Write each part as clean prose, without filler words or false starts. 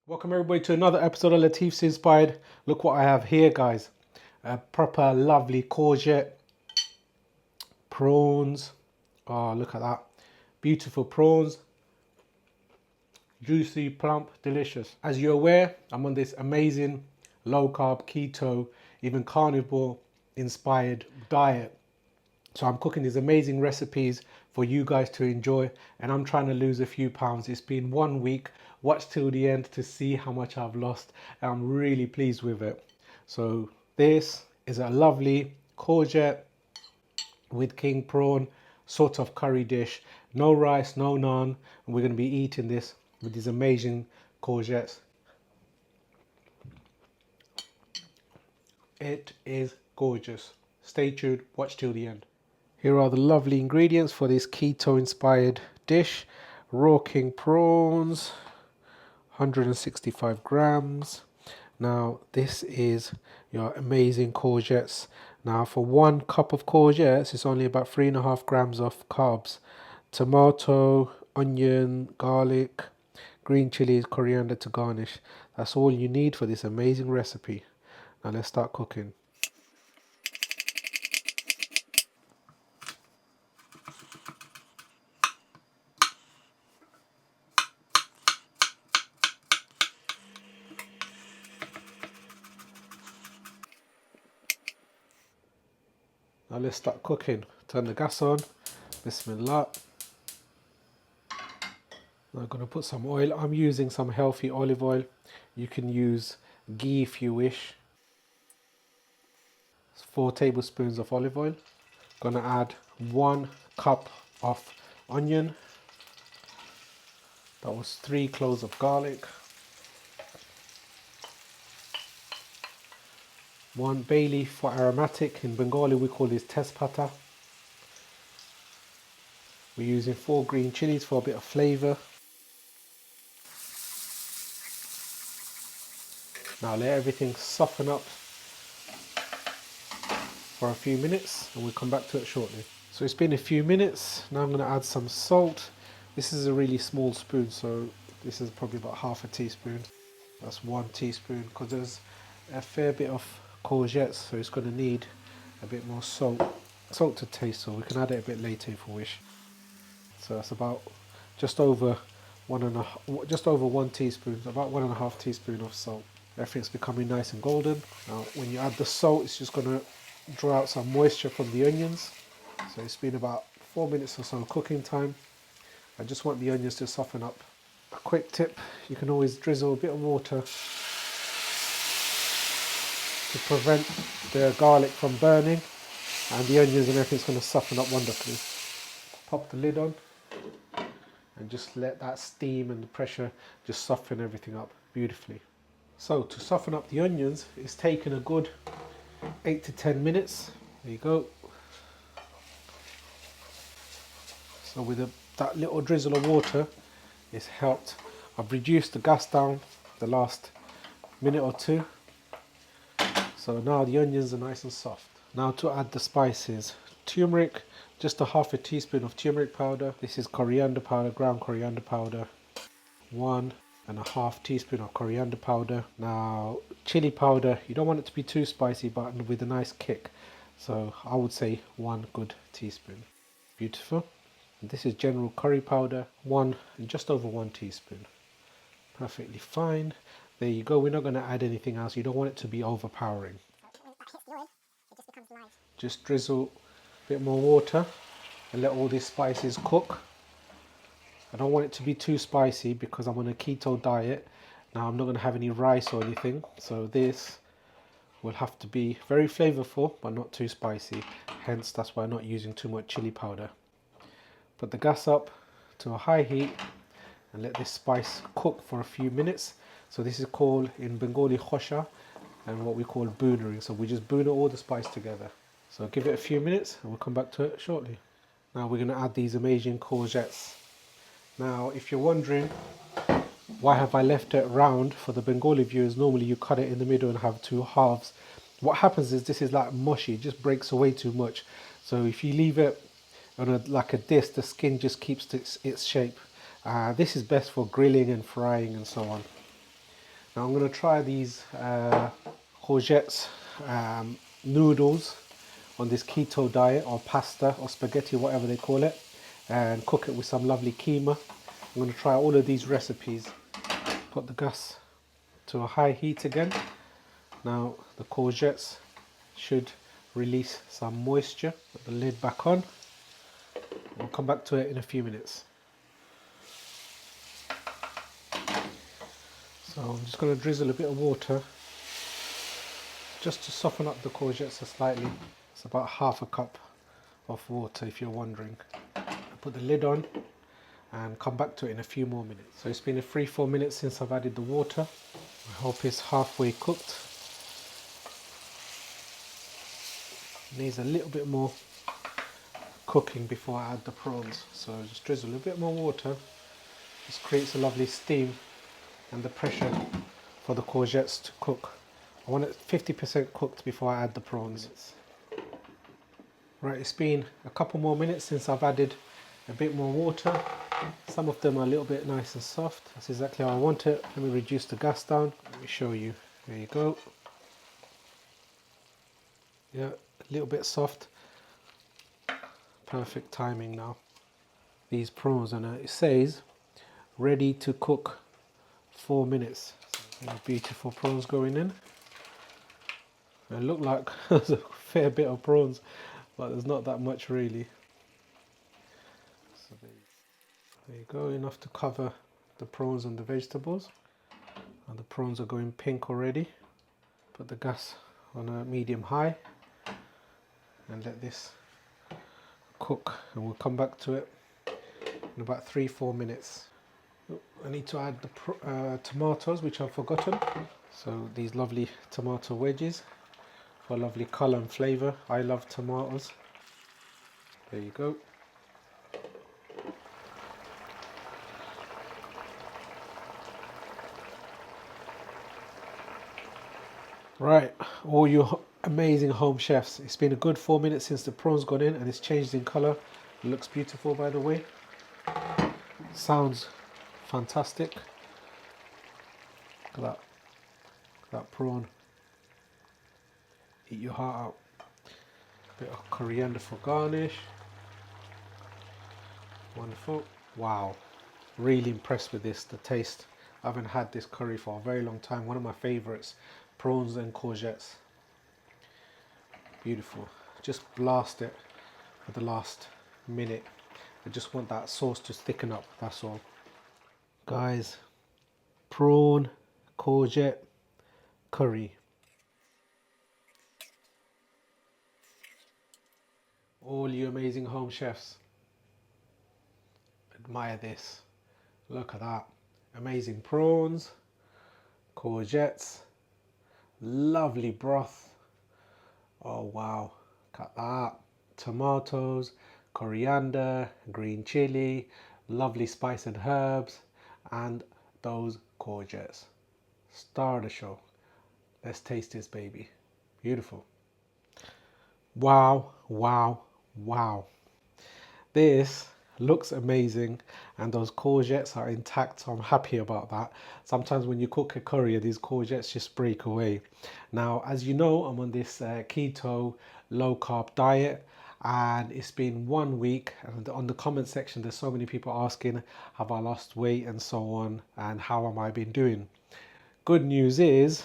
Welcome everybody to another episode of Latifs Inspired. Look what I have here, guys. A proper lovely courgette, prawns. Oh, look at that. Beautiful prawns. Juicy, plump, delicious. As you're aware, I'm on this amazing low carb, keto, even carnivore inspired diet. So I'm cooking these amazing recipes for you guys to enjoy, and I'm trying to lose a few pounds. It's been 1 week. Watch till the end to see how much I've lost, and I'm really pleased with it. So this is a lovely courgette with king prawn sort of curry dish. No rice, no naan, and we're going to be eating this with these amazing courgettes. It is gorgeous. Stay tuned, watch till the end. Here are the lovely ingredients for this keto inspired dish. Raw king prawns, 165 grams. Now this is your amazing courgettes. Now for 1 cup of courgettes, it's only about 3.5 grams of carbs. Tomato, onion, garlic, green chillies, coriander to garnish. That's all you need for this amazing recipe. Now let's start cooking. Now let's start cooking. Turn the gas on. Bismillah. Now I'm going to put some oil. I'm using some healthy olive oil. You can use ghee if you wish. 4 tablespoons of olive oil. Going to add 1 cup of onion. That was 3 cloves of garlic. 1 bay leaf for aromatic. In Bengali we call this tezpata. We're using 4 green chillies for a bit of flavour. Now let everything soften up for a few minutes and we'll come back to it shortly. So it's been a few minutes. Now I'm going to add some salt. This is a really small spoon, so this is probably about half a teaspoon. That's 1 teaspoon because there's a fair bit of courgettes, so it's going to need a bit more salt to taste, so we can add it a bit later if we wish. So that's about just over 1 teaspoon, about 1.5 teaspoon of salt. Everything's becoming nice and golden. Now when you add the salt, it's just going to draw out some moisture from the onions. So it's been about 4 minutes or so cooking time. I just want the onions to soften up. A quick tip, you can always drizzle a bit of water to prevent the garlic from burning, and the onions and everything's going to soften up wonderfully. Pop the lid on and just let that steam and the pressure just soften everything up beautifully. So to soften up the onions, it's taken a good 8 to 10 minutes. There you go. So with that little drizzle of water, it's helped. I've reduced the gas down the last minute or 2. So now the onions are nice and soft. Now to add the spices. Turmeric, just a half a teaspoon of turmeric powder. This is coriander powder, ground coriander powder. 1.5 teaspoon of coriander powder. Now chili powder, you don't want it to be too spicy, but with a nice kick. So I would say 1 good teaspoon. Beautiful. And this is general curry powder, just over 1 teaspoon. Perfectly fine. There you go. We're not going to add anything else. You don't want it to be overpowering. Just drizzle a bit more water and let all these spices cook. I don't want it to be too spicy because I'm on a keto diet. Now I'm not going to have any rice or anything, so this will have to be very flavorful but not too spicy. Hence that's why I'm not using too much chili powder. Put the gas up to a high heat and let this spice cook for a few minutes. So this is called in Bengali khosha, and what we call boonering. So we just boon all the spice together. So give it a few minutes and we'll come back to it shortly. Now we're going to add these amazing courgettes. Now if you're wondering why have I left it round, for the Bengali viewers, normally you cut it in the middle and have 2 halves. What happens is this is like mushy, it just breaks away too much. So if you leave it on like a disc, the skin just keeps its shape. This is best for grilling and frying and so on. Now I'm going to try these courgettes noodles on this keto diet, or pasta or spaghetti, whatever they call it, and cook it with some lovely keema. I'm going to try all of these recipes. Put the gas to a high heat again. Now the courgettes should release some moisture. Put the lid back on. We'll come back to it in a few minutes. So I'm just going to drizzle a bit of water just to soften up the courgettes slightly. It's about half a cup of water, if you're wondering. I'll put the lid on and come back to it in a few more minutes. So it's been 3-4 minutes since I've added the water. I hope it's halfway cooked. It needs a little bit more cooking before I add the prawns. So just drizzle a bit more water. This creates a lovely steam and the pressure for the courgettes to cook. I want it 50% cooked before I add the prawns. Right, it's been a couple more minutes since I've added a bit more water. Some of them are a little bit nice and soft. That's exactly how I want it. Let me reduce the gas down. Let me show you. There you go. Yeah, a little bit soft. Perfect timing now. These prawns, and it says ready to cook 4 minutes. Beautiful prawns going in. They look like there's a fair bit of prawns, but there's not that much really. So there you go, enough to cover the prawns and the vegetables. And the prawns are going pink already. Put the gas on a medium high and let this cook, and we'll come back to it in about 3-4 minutes. I need to add the tomatoes, which I've forgotten. So these lovely tomato wedges for a lovely colour and flavour. I love tomatoes. There you go. Right, all you amazing home chefs. It's been a good 4 minutes since the prawns got in, and it's changed in colour. It looks beautiful, by the way. Sounds fantastic. Look at that prawn. Eat your heart out. Bit of coriander for garnish. Wonderful. Wow, really impressed with this, the taste. I haven't had this curry for a very long time. One of my favorites. Prawns and courgettes. Beautiful. Just blast it for the last minute. I just want that sauce to thicken up, that's all. Guys, prawn, courgette, curry. All you amazing home chefs, admire this. Look at that. Amazing prawns, courgettes, lovely broth. Oh wow, look at that. Tomatoes, coriander, green chilli, lovely spice and herbs, and those courgettes. Star of the show. Let's taste this baby. Beautiful. Wow, wow, wow. This looks amazing, and those courgettes are intact, so I'm happy about that. Sometimes when you cook a curry, these courgettes just break away. Now, as you know, I'm on this keto low carb diet, and it's been 1 week, and on the comment section there's so many people asking, have I lost weight and so on, and how am I been doing? Good news is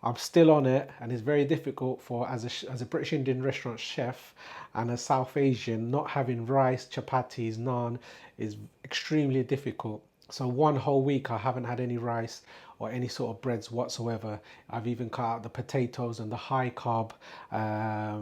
I'm still on it, and it's very difficult for as a British Indian restaurant chef and a South Asian, not having rice, chapatis, naan is extremely difficult. So 1 whole week I haven't had any rice or any sort of breads whatsoever. I've even cut out the potatoes and the high carb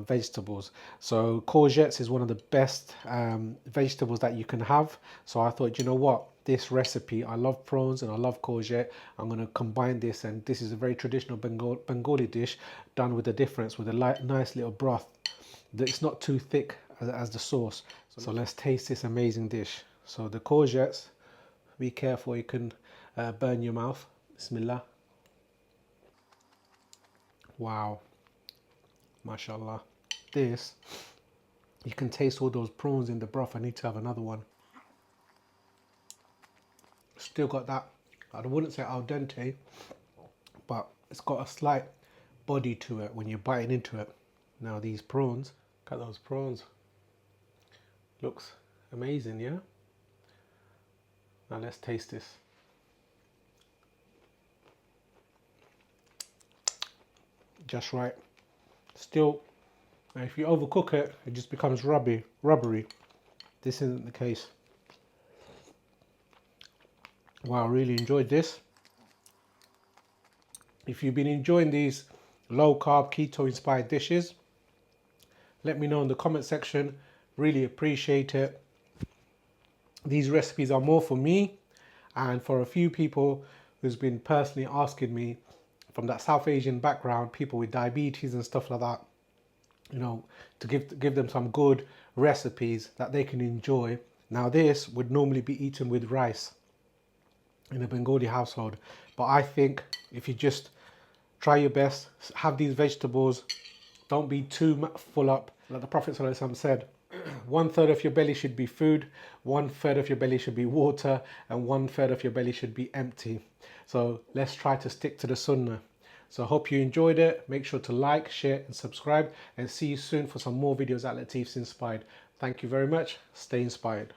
vegetables. So courgettes is one of the best vegetables that you can have. So I thought, you know what? This recipe, I love prawns and I love courgette. I'm going to combine this, and this is a very traditional Bengali dish done with a difference, with a nice little broth. It's not too thick as the sauce. So let's taste this amazing dish. So the courgettes, be careful, you can burn your mouth. Bismillah. Wow, mashallah. This, you can taste all those prawns in the broth. I need to have another one. Still got that, I wouldn't say al dente, but it's got a slight body to it when you're biting into it. Now these prawns, look at those prawns. Looks amazing, yeah? Now let's taste this. Just right. Still, if you overcook it, it just becomes rubbery. This isn't the case. Wow, I really enjoyed this. If you've been enjoying these low carb keto inspired dishes, let me know in the comment section. Really appreciate it. These recipes are more for me and for a few people who's been personally asking me from that South Asian background, people with diabetes and stuff like that, you know, to give them some good recipes that they can enjoy. Now this would normally be eaten with rice in a Bengali household, but I think if you just try your best, have these vegetables, don't be too full up. Like the Prophet ﷺ said, 1/3 of your belly should be food, 1/3 of your belly should be water, and 1/3 of your belly should be empty. So let's try to stick to the sunnah. So I hope you enjoyed it. Make sure to like, share and subscribe, and see you soon for some more videos at Latifs Inspired. Thank you very much. Stay inspired.